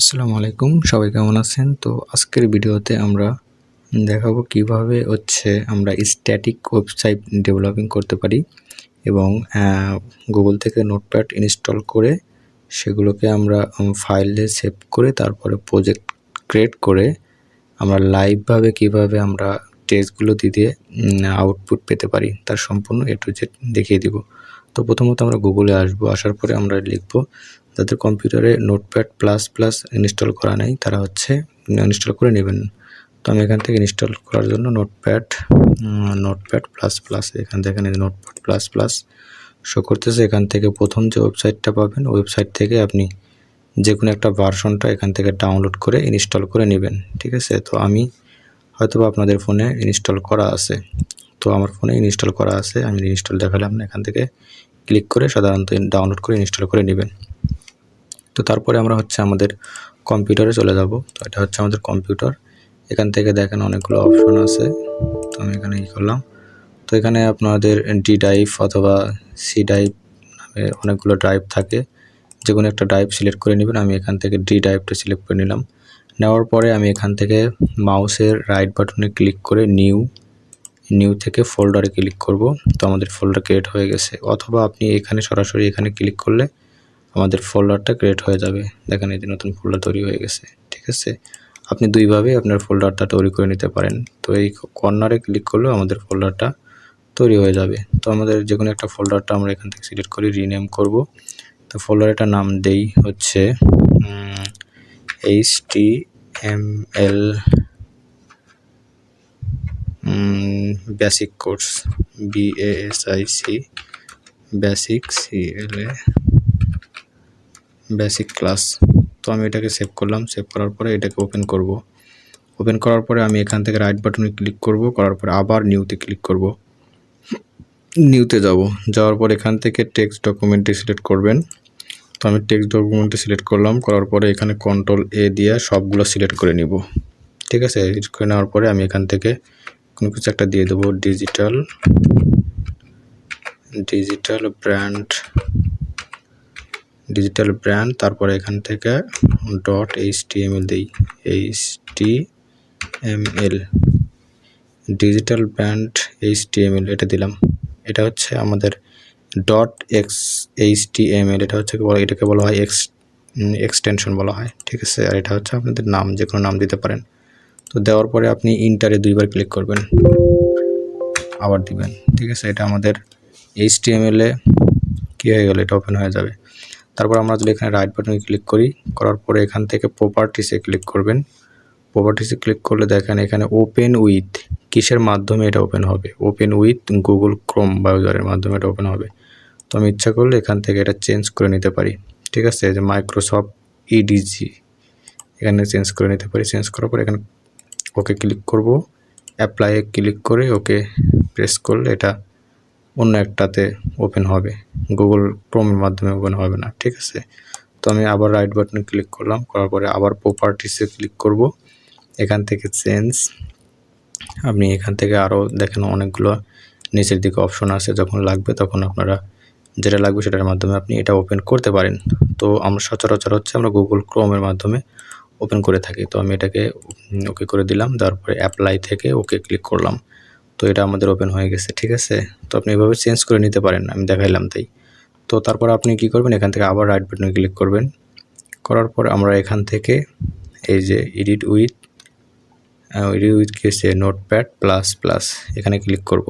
আসসালামু আলাইকুম, সবাই কেমন আছেন? তো আজকের ভিডিওতে আমরা দেখাবো কিভাবে আমরা স্ট্যাটিক ওয়েবসাইট ডেভেলপিং করতে পারি এবং গুগল থেকে নোটপ্যাড ইনস্টল করে সেগুলোকে আমরা ফাইলে সেভ করে তারপরে প্রজেক্ট ক্রিয়েট করে আমরা লাইভভাবে কিভাবে আমরা টেক্সটগুলো দিয়ে আউটপুট পেতে পারি তার সম্পূর্ণ A to Z দেখিয়ে দিব। তো প্রথমত আমরা গুগলে আসবো, আসার পরে আমরা লিখব, যাদের কম্পিউটারে নোটপ্যাড প্লাস প্লাস ইনস্টল করা নেই তারা ইনস্টল করে নেবেন। তো আমি এখান থেকে ইনস্টল করার জন্য নোটপ্যাড প্লাস প্লাস, এখান থেকে নোটপ্যাড প্লাস প্লাস শো করতেছে। এখান থেকে প্রথম যে ওয়েবসাইটটা পাবেন ওয়েবসাইট থেকে আপনি যে কোনো একটা ভার্সনটা এখান থেকে ডাউনলোড করে ইনস্টল করে নেবেন, ঠিক আছে? তো আমি হয়তোবা আপনাদের ফোনে ইনস্টল করা আছে, তো আমার ফোনে ইনস্টল করা আছে, আমি ইনস্টল দেখালাম না। এখান থেকে ক্লিক করে সাধারণত ডাউনলোড করে ইনস্টল করে নেবেন। তো তারপরে আমরা আমাদের কম্পিউটারে চলে যাব। তো এটা আমাদের কম্পিউটার। এখান থেকে দেখেন অনেকগুলো অপশন আছে, তো আমি এখানে করলাম। তো এখানে আপনাদের ডি ড্রাইভ অথবা সি ড্রাইভ নামে অনেকগুলো ড্রাইভ থাকে, যে কোনো একটা ড্রাইভ সিলেক্ট করে নেবেন। আমি এখান থেকে ডি ড্রাইভটা সিলেক্ট করে নিলাম। নেওয়ার পরে আমি এখান থেকে মাউসের রাইট বাটনে ক্লিক করে নিউ থেকে ফোল্ডারে ক্লিক করব। তো আমাদের ফোল্ডার ক্রিয়েট হয়ে গেছে, অথবা আপনি সরাসরি এখানে ক্লিক করলে আমাদের ফোল্ডারটা ক্রিয়েট হয়ে যাবে। দেখেন এই যে নতুন ফোল্ডার তৈরি হয়ে গেছে, ঠিক আছে? আপনি দুইভাবে আপনার ফোল্ডারটা তৈরি করে নিতে পারেন। তো এই কর্নারে ক্লিক করলেও আমাদের ফোল্ডারটা তৈরি হয়ে যাবে। তো আমাদের যে কোনো একটা ফোল্ডারটা আমরা এখান থেকে সিলেক্ট করে রিনেম করব। তো ফোল্ডারটার নাম দেই HTML basic course, BASIC basic basic class. তো আমি এটাকে সেভ করলাম। সেভ করার পরে এটাকে ওপেন করব। ওপেন করার পরে আমি এখান থেকে রাইট বাটনে ক্লিক করব, করার পরে আবার নিউতে ক্লিক করব। নিউতে যাওয়ার পর এখান থেকে টেক্সট ডকুমেন্টটি সিলেক্ট করবেন। তো আমি টেক্সট ডকুমেন্টটি সিলেক্ট করলাম, করার পরে এখানে কন্ট্রোল A দিয়ে সবগুলো সিলেক্ট করে নিব, ঠিক আছে? সিলেক্ট করে নেওয়ার পরে আমি এখান থেকে কোনো কিছু একটা দিয়ে দেবো, ডিজিটাল ব্র্যান্ড। তারপরে এখান থেকে .html দিই, HTML ডিজিটাল ব্র্যান্ড HTML এটা দিলাম। এটা আমাদের .html, এটাকে বলা হয় এক্সটেনশন বলা হয়, ঠিক আছে? আর এটা আপনাদের নাম, যে কোনো নাম দিতে পারেন। তো দেওয়ার পরে আপনি ইন্টারে দুইবার ক্লিক করবেন, আবার দিবেন, ঠিক আছে? এটা আমাদের HTML এ কি হয়ে গেল, এটা ওপেন হয়ে যাবে। তারপর আমরা যদি এখানে রাইট বাটনে ক্লিক করি, করার পরে এখান থেকে প্রপার্টিসে ক্লিক করবেন। প্রপার্টিসে ক্লিক করলে দেখেন এখানে ওপেন উইথ, কিসের মাধ্যমে এটা ওপেন হবে? ওপেন উইথ গুগল ক্রোম ব্রাউজারের মাধ্যমে এটা ওপেন হবে। তো আমি ইচ্ছা করলে এখান থেকে এটা চেঞ্জ করে নিতে পারি, ঠিক আছে? যে মাইক্রোসফট EDG এখানে চেঞ্জ করে নিতে পারি। চেঞ্জ করার পরে এখানে ওকে ক্লিক করব, অ্যাপ্লাইয়ে ক্লিক করে ওকে প্রেস করলে এটা অন্য একটাতে ওপেন হবে, গুগল ক্রোমের মাধ্যমে ওপেন হবে না, ঠিক আছে? তো আমি আবার রাইট বাটনে ক্লিক করলাম, করার পরে আবার প্রপার্টিসে ক্লিক করব। এখান থেকে চেঞ্জ, আপনি এখান থেকে আরও দেখেন অনেকগুলো নিচের দিকে অপশন আছে, যখন লাগবে তখন আপনারা যেটা লাগবে সেটার মাধ্যমে আপনি এটা ওপেন করতে পারেন। তো আমরা সচরাচর আমরা গুগল ক্রোমের মাধ্যমে ওপেন করে থাকি। তো আমি এটাকে ওকে করে দিলাম, তারপরে অ্যাপ্লাই থেকে ওকে ক্লিক করলাম। তো এটা আমাদের ওপেন হয়ে গেছে, ঠিক আছে? তো আপনি এভাবে চেঞ্জ করে নিতে পারেন, আমি দেখাইলাম তাই। তো তারপর আপনি কি করবেন, এখান থেকে আবার রাইট বাটনে ক্লিক করবেন। করার পর আমরা এখান থেকে এই যে এডিট উইথ কি হচ্ছে নোটপ্যাড প্লাস প্লাস, এখানে ক্লিক করব।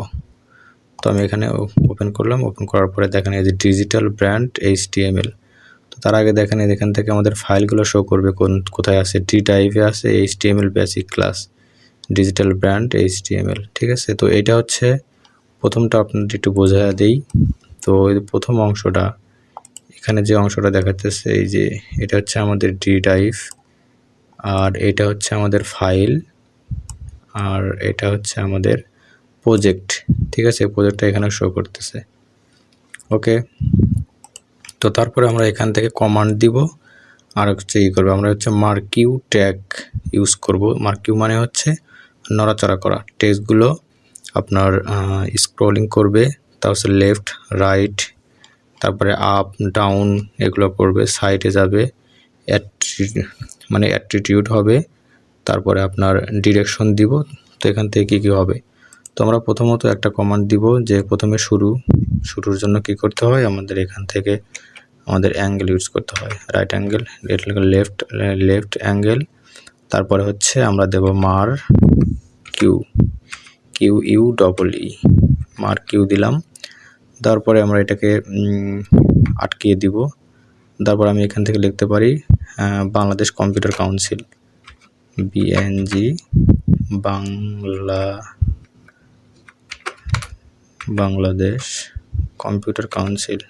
তো আমি এখানে ওপেন করলাম। ওপেন করার পরে দেখেন এই যে ডিজিটাল ব্র্যান্ড HTML। তো তার আগে দেখেন এখান থেকে আমাদের ফাইলগুলো শো করবে কোথায় আছে, ডি ড্রাইভে আছে HTML basic class digital brand HTML, ঠিক আছে? তো এটা প্রথমটা আপনাদের একটু বোঝা দেই। তো এই প্রথম অংশটা, এখানে যে অংশটা দেখাতেছে এই যে এটা আমাদের ডি ড্রাইভ, আর এটা আমাদের ফাইল, আর এটা আমাদের প্রজেক্ট, ঠিক আছে? প্রজেক্টটা এখানে শো করতেছে, ওকে? তো তারপরে আমরা এখান থেকে কমান্ড দিব, আর ই করবো আমরা মার্কিউ ট্যাগ ইউজ করব। মার্কিউ মানে নড়াচড়া করা, টেক্সটগুলো আপনার স্ক্রলিং করবে, তারপর লেফট রাইট, তারপরে আপ ডাউন এগুলো করবে, সাইডে যাবে, মানে অ্যাট্রিবিউট হবে, তারপরে আপনার ডিরেকশন দিব। তো এখান থেকে কী হবে, তো আমরা প্রথমত একটা কমান্ড দিব যে প্রথমে শুরুর জন্য কি করতে হয়, আমাদের এখান থেকে আমাদের অ্যাঙ্গেল ইউজ করতে হয়, রাইট অ্যাঙ্গেল, লেফট অ্যাঙ্গেল, তারপরে হচ্ছে আমরা দেব মার কিউ মার কিউ দিলাম। তারপরে আমরা এটাকে আটকিয়ে দিব। তারপর আমি এখান থেকে লিখতে পারি Bangladesh computer council, BNG Bangladesh computer council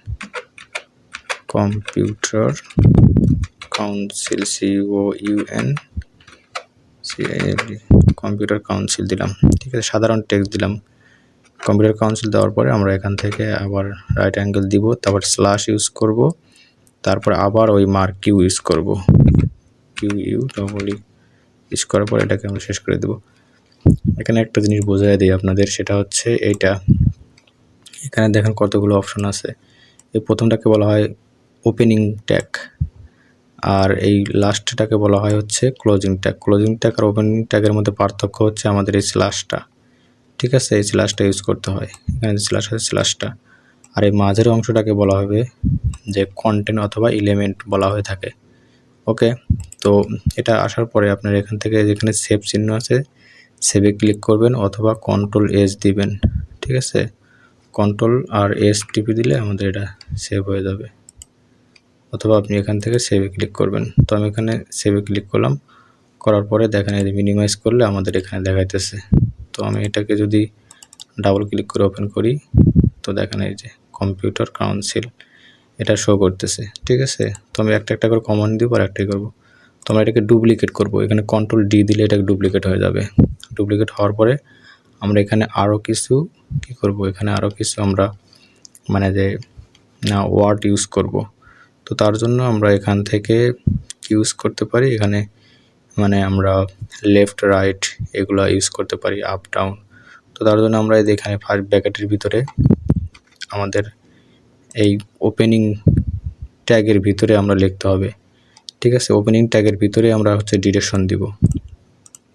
computer council দিলাম। ঠিক আছে, সাধারণ টেক্সট দিলাম। কম্পিউটার কাউন্সিল দেওয়ার পরে আমরা এখান থেকে আবার রাইট অ্যাঙ্গেল দিব, তারপর স্ল্যাশ ইউজ করব, তারপর আবার ওই মার্ক কিউ ইউজ করব, ইউজ করার পর এটাকে আমরা শেষ করে দেব। এখানে একটা জিনিস বোঝাই দিই আপনাদের, সেটা হচ্ছে এইটা, এখানে দেখেন কতগুলো অপশন আছে। এই প্রথমটাকে বলা হয় ওপেনিং ট্যাগ, আর এই লাস্টটাকে বলা হয় হচ্ছে ক্লোজিং ট্যাগ আর ওপেনিং ট্যাগের মধ্যে পার্থক্য হচ্ছে আমাদের এই স্ল্যাশটা। ঠিক আছে, এই স্ল্যাশটা ইউজ করতে হয়, এখানে স্ল্যাশ আছে স্ল্যাশটা। আর এই মাঝের অংশটাকে বলা হবে যে কন্টেন্ট অথবা এলিমেন্ট বলা হয়ে থাকে। ওকে, তো এটা আসার পরে আপনার এখান থেকে যেখানে সেভ চিহ্ন আছে সেভে ক্লিক করবেন অথবা কন্ট্রোল এস দিবেন। ঠিক আছে, কন্ট্রোল আর এস টিপে দিলে আমাদের এটা সেভ হয়ে যাবে, অথবা আপনি এখান থেকে সেভে ক্লিক করবেন। তো আমি এখানে সেভে ক্লিক করলাম, করার পরে দেখেন এই যে মিনিমাইজ করলে আমাদের এখানে দেখাইতেছে। তো আমি এটাকে যদি ডাবল ক্লিক করে ওপেন করি, তো দেখেন এই যে কম্পিউটার কাউন্সিল এটা শো করতেছে। ঠিক আছে, তো আমি একটা একটা করে কমান্ড দিব আর একটাই করবো। তো আমরা এটাকে ডুপ্লিকেট করব, এখানে কন্ট্রোল ডি দিলে এটাকে ডুপ্লিকেট হয়ে যাবে। ডুপ্লিকেট হওয়ার পরে আমরা এখানে আরও কিছু কী করব, এখানে আরও কিছু আমরা মানে যে ওয়ার্ড ইউজ করব। তো তার জন্য আমরা এখান থেকে ইউজ করতে পারি, এখানে মানে আমরা লেফট রাইট এগুলো ইউজ করতে পারি, আপ ডাউন। তো তার জন্য আমরা এখানে ফার্স্ট ব্র্যাকেটের ভিতরে আমাদের এই ওপেনিং ট্যাগের ভিতরে আমরা লিখতে হবে। ঠিক আছে, ওপেনিং ট্যাগের ভিতরে আমরা হচ্ছে ডিরেকশন দিব।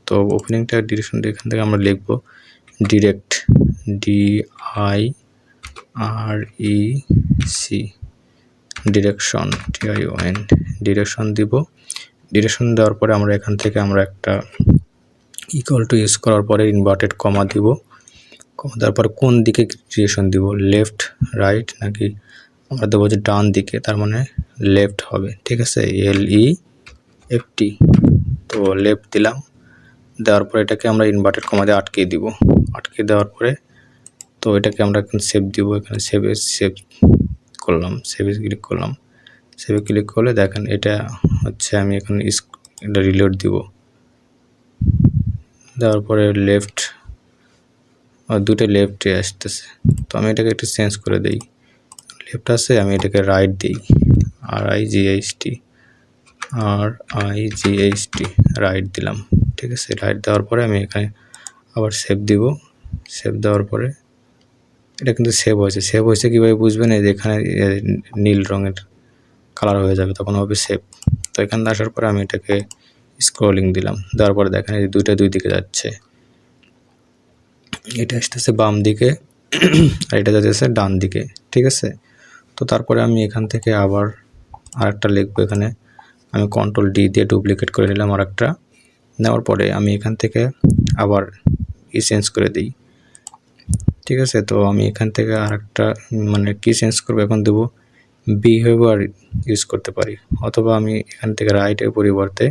তো ওপেনিং ট্যাগ ডিরেকশন এখান থেকে আমরা লিখব direct, DIREC, direction, DION, direction দিব। ডিরেকশন দেওয়ার পরে আমরা এখান থেকে আমরা একটা ইকুয়াল টু ইউজ করার পরে ইনভার্টেড কমা দিব। কমা দেওয়ার পরে কোন দিকে ডিরেকশন দিব, লেফট রাইট নাকি আমরা দেবো যে ডান দিকে, তার মানে লেফট হবে। ঠিক আছে, LEFT, তো লেফট দিলাম। দেওয়ার পরে এটাকে আমরা ইনভার্টেড কমা দিয়ে আটকিয়ে দিব। আটকে দেওয়ার পরে তো এটাকে আমরা এখন সেভ দিব, এখানে সেভ করলাম, সেভে ক্লিক করলাম। সেভে ক্লিক করলে দেখেন এটা হচ্ছে আমি এখন এটা রিলোড দিব। দেওয়ার পরে লেফট দুটো লেফটে আসতেছে, তো আমি এটাকে একটু চেঞ্জ করে দিই। লেফট আছে, আমি এটাকে রাইট দিই, RIGHT, রাইট দিলাম। ঠিক আছে, রাইট দেওয়ার পরে আমি এখানে আবার সেভ দিব। সেভ দেওয়ার পরে এটা কিন্তু সেভ হয়েছে। সেভ হয়েছে কীভাবে বুঝবেন, এই যে এখানে নীল রঙের কালার হয়ে যাবে, তখন হবে সেভ। তো এখানে আসার পরে আমি এটাকে স্ক্রলিং দিলাম। দেওয়ার পরে দেখেন এই দুইটা দুই দিকে যাচ্ছে, এটা আসতেছে বাম দিকে আর এটা যাচ্ছে ডান দিকে। ঠিক আছে, তো তারপরে আমি এখান থেকে আবার আরেকটা লিখবো। এখানে আমি কন্ট্রোল ডি দিয়ে ডুপ্লিকেট করে নিলাম আরেকটা। নেওয়ার পরে আমি এখান থেকে আবার চেঞ্জ করে দিই। ঠিক আছে, তো আমি এখান থেকে আরেকটা মানে কি চেঞ্জ করবো, এখন দেবো বিহেভিয়ার ইউজ করতে পারি, অথবা আমি এখান থেকে রাইটের পরিবর্তে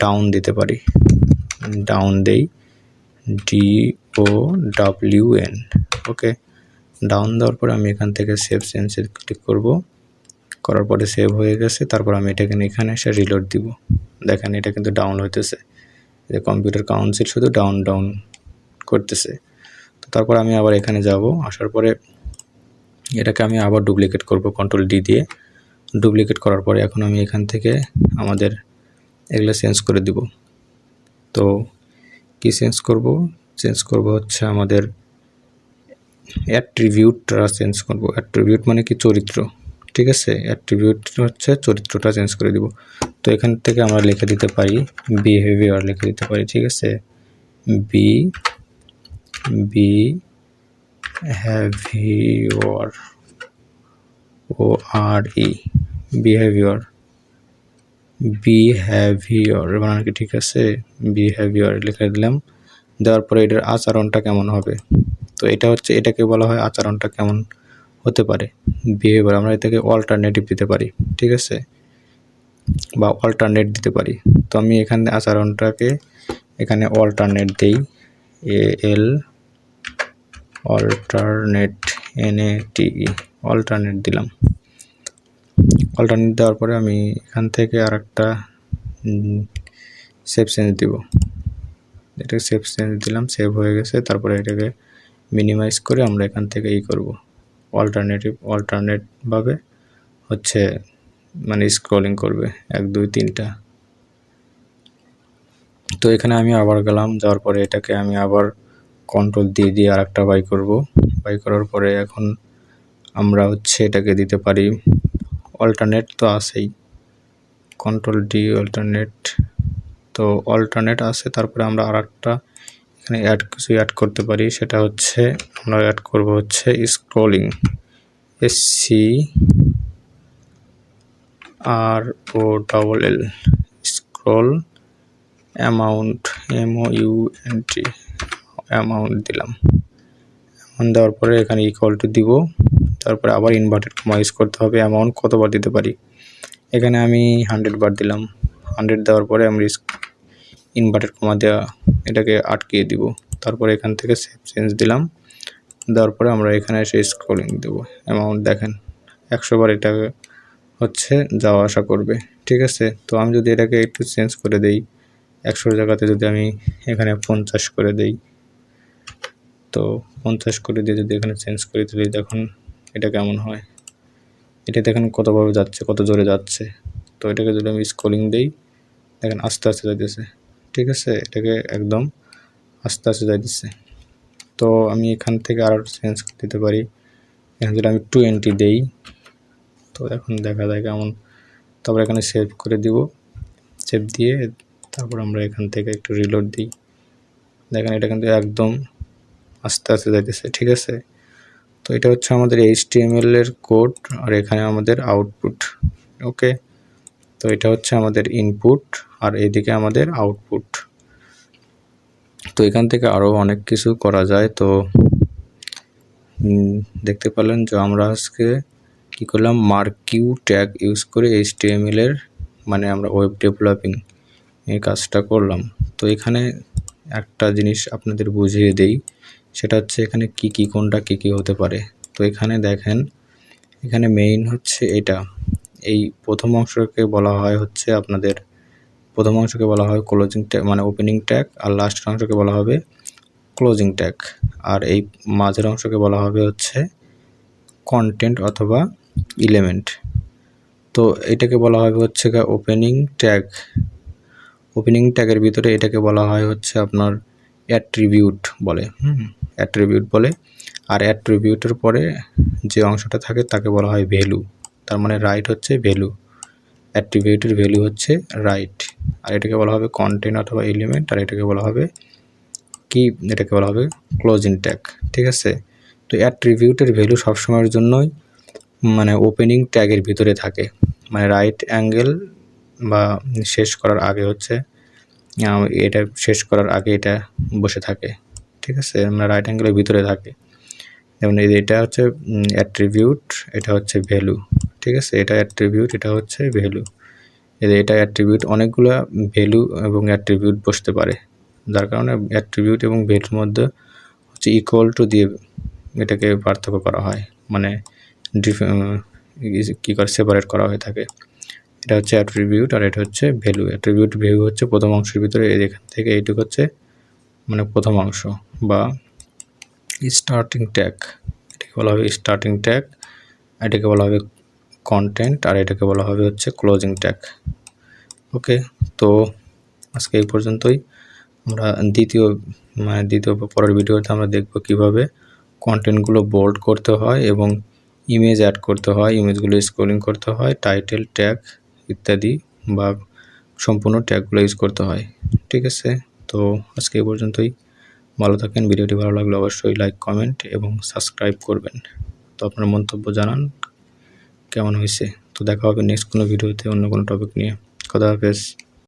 ডাউন দিতে পারি। ডাউন দেই, DOWN। ওকে, ডাউন দেওয়ার পরে আমি এখান থেকে সেভ চেঞ্জে ক্লিক করব। করার পরে সেভ হয়ে গেছে। তারপর আমি এটাকে এখানে এসে রিলোড দিব। দেখেন এটা কিন্তু ডাউন হইতেছে, যে কম্পিউটার কাউন্সিল শুধু ডাউন করতেছে। তো তারপর আমি আবার এখানে যাব, আসার পরে এটাকে আমি আবার ডুপ্লিকেট করব কন্ট্রোল ডি দিয়ে। ডুপ্লিকেট করার পরে এখন আমি এখান থেকে আমাদের এগুলো চেঞ্জ করে দিব। তো কি চেঞ্জ করব হচ্ছে আমাদের অ্যাট্রিবিউটটা চেঞ্জ করব। অ্যাট্রিবিউট মানে কি, চরিত্র। ঠিক আছে। অ্যাট্রিবিউট হচ্ছে চরিত্রটা চেঞ্জ করে দিব। তো এখান থেকে আমরা লিখে দিতে পারি বিহেভিয়ার লিখে দিতে পারি, ঠিক আছে। বিহেভিয়ার ORE বিহেভিয়ার বানান কি ঠিক আছে? বিহেভিয়ার লিখে দিলাম। দেওয়ার পরে এটার আচরণটা কেমন হবে, তো এটা হচ্ছে এটাকে বলা হয় আচরণটা কেমন হতে পারে বিহেভিয়ার। আমরা এটাকে অল্টারনেটিভ দিতে পারি, ঠিক আছে, বা অল্টারনেট দিতে পারি। তো আমি এখানে আচরণটাকে এখানে অল্টারনেট দেই, AL অল্টারনেট NATE অল্টারনেট দিলাম। অল্টারনেট দেওয়ার পরে আমি এখান থেকে আরেকটা সেভ চেঞ্জ দিব। এটাকে সেভ চেঞ্জ দিলাম, সেভ হয়ে গেছে। তারপরে এটাকে মিনিমাইজ করে আমরা এখান থেকে করব অল্টারনেট ভাবে হচ্ছে মানে স্ক্রলিং করবে 1 2 3টা। তো এখানে আমি আবার গেলাম, যাওয়ার পরে এটাকে আমি আবার কন্ট্রোল দিয়ে আরেকটা বাই করব। বাই করার পরে এখন আমরা হচ্ছে এটাকে দিতে পারি অল্টারনেট তো আছেই, কন্ট্রোল D অল্টারনেট। তো অল্টারনেট আছে, তারপরে আমরা আরেকটা এখানে কিছু অ্যাড করতে পারি। সেটা হচ্ছে আমরা অ্যাড করব হচ্ছে scrolling, SCROLL scroll amount MOUNT amount দিলাম। অ্যামাউন্ট দেওয়ার পরে এখানে ইকুয়াল টু দিব। তারপরে আবার ইনভার্টেড কমা ইউজ করতে হবে। অ্যামাউন্ট কতবার দিতে পারি, এখানে আমি 100 বার দিলাম। 100 দেওয়ার পরে আমরা ইনভার্টেড কমা দেওয়া এটাকে আটকিয়ে দিব। তারপরে এখান থেকে সেভ চেঞ্জ দিলাম। দেওয়ার পরে আমরা এখানে এসে স্ক্রলিং দেব। অ্যামাউন্ট দেখেন 100 বার এটা হচ্ছে যাওয়া আসা করবে, ঠিক আছে। তো আমি যদি এটাকে একটু চেঞ্জ করে দেই, 100 জায়গাতে যদি আমি এখানে 50 করে দেই, তো 50 করে দিয়ে যদি এখানে চেঞ্জ করে দিই, দেখুন এটা কেমন হয়। এটা দেখেন কতভাবে যাচ্ছে, কত জোরে যাচ্ছে। তো এটাকে যদি আমি স্ক্রলিং দেই, দেখেন আস্তে আস্তে যাইতেছে, ঠিক আছে। এটাকে একদম আস্তে আস্তে যাইতেছে। তো আমি এখান থেকে আরও চেঞ্জ দিতে পারি। এখানে যদি আমি 20 দেই, তো এখন দেখা যায় কেমন। তারপর এখানে সেভ করে দিব। সেভ দিয়ে তারপর আমরা এখান থেকে একটু রিলোড দিই, দেখেন এটা কিন্তু একদম আস্তে আস্তে যাইতেছে, ঠিক আছে। তো এটা হচ্ছে আমাদের HTML এর কোড, আর এখানে আমাদের আউটপুট। ওকে, তো এটা হচ্ছে আমাদের ইনপুট, আর এইদিকে আমাদের আউটপুট। তো এখান থেকে আরও অনেক কিছু করা যায়। তো দেখতে পেলেন যে আমরা আজকে কি করলাম, মার্কিউ ট্যাগ ইউজ করে HTML এর মানে আমরা ওয়েব ডেভেলপিং এই কাজটা করলাম। তো এখানে একটা জিনিস আপনাদের বুঝিয়ে দেই, সেটা হচ্ছে এখানে কি কোনটা কি হতে পারে। তো এখানে দেখেন, এখানে মেইন হচ্ছে এটা, এই প্রথম অংশকে বলা হয় হচ্ছে আপনাদের প্রথম অংশকে বলা হয় ক্লোজিং ট্যাগ মানে ওপেনিং ট্যাগ, আর লাস্টের অংশকে বলা হবে ক্লোজিং ট্যাগ, আর এই মাঝের অংশকে বলা হবে হচ্ছে কন্টেন্ট অথবা এলিমেন্ট। তো এটাকে বলা হবে হচ্ছে ওপেনিং ট্যাগ। ওপেনিং ট্যাগের ভিতরে এটাকে বলা হয় হচ্ছে আপনার অ্যাট্রিবিউট বলে, অ্যাট্রিবিউট বলে। আর অ্যাট্রিবিউটের পরে যে অংশটা থাকে তাকে বলা হয় ভ্যালু। তার মানে রাইট হচ্ছে ভ্যালু, অ্যাট্রিবিউটের ভ্যালু হচ্ছে রাইট। আর এটাকে বলা হবে কন্টেন্ট অথবা এলিমেন্ট, আর এটাকে বলা হবে কি, এটাকে বলা হবে ক্লোজিং ট্যাগ, ঠিক আছে। তো অ্যাট্রিবিউটের ভ্যালু সবসময়ের জন্যই মানে ওপেনিং ট্যাগের ভিতরে থাকে, মানে রাইট অ্যাঙ্গেল বা শেষ করার আগে হচ্ছে এটা শেষ করার আগে এটা বসে থাকে, ঠিক আছে, মানে রাইট অ্যাঙ্গেলের ভিতরে থাকে। যেমন এটা হচ্ছে অ্যাট্রিবিউট, এটা হচ্ছে ভ্যালু, ঠিক আছে। এটা অ্যাট্রিবিউট, এটা হচ্ছে ভ্যালু। এটা অ্যাট্রিবিউট, অনেকগুলো ভ্যালু এবং অ্যাট্রিবিউট বসতে পারে, যার কারণে অ্যাট্রিবিউট এবং ভ্যালুর মধ্যে হচ্ছে ইকুয়াল টু দিয়ে এটাকে পার্থক্য করা হয়, মানে কী করে সেপারেট করা হয়ে থাকে। এটা হচ্ছে অ্যাট্রিবিউট, আর এটা হচ্ছে ভ্যালু। অ্যাট্রিবিউট ভ্যালু হচ্ছে প্রথম অংশের ভিতরে, এখান থেকে এইটুকু হচ্ছে মানে প্রথম অংশ বা স্টার্টিং ট্যাগ, এটাকে বলা হবে স্টার্টিং ট্যাগ। এটাকে বলা হবে কন্টেন্ট, আর এটাকে বলা হবে হচ্ছে ক্লোজিং ট্যাগ। ওকে, তো আজকে এই পর্যন্তই। আমরা দ্বিতীয় পরের ভিডিওতে আমরা দেখব কিভাবে কন্টেন্টগুলো বোল্ড করতে হয় এবং ইমেজ অ্যাড করতে হয়, ইমেজগুলো স্ক্রলিং করতে হয়, টাইটেল, ট্যাগ ইত্যাদি বা সম্পূর্ণ ট্যাগগুলো ইউজ করতে হয়। ঠিক আছে, তো আজকে এই পর্যন্তই। ভালো থাকেন। ভিডিওটি ভালো লাগলে অবশ্যই লাইক, কমেন্ট এবং সাবস্ক্রাইব করবেন। তো আপনার মন্তব্য জানান কেমন হয়েছে। তো দেখা হবে নেক্সট কোনো ভিডিওতে অন্য কোনো টপিক নিয়ে। খোদা হাফেজ।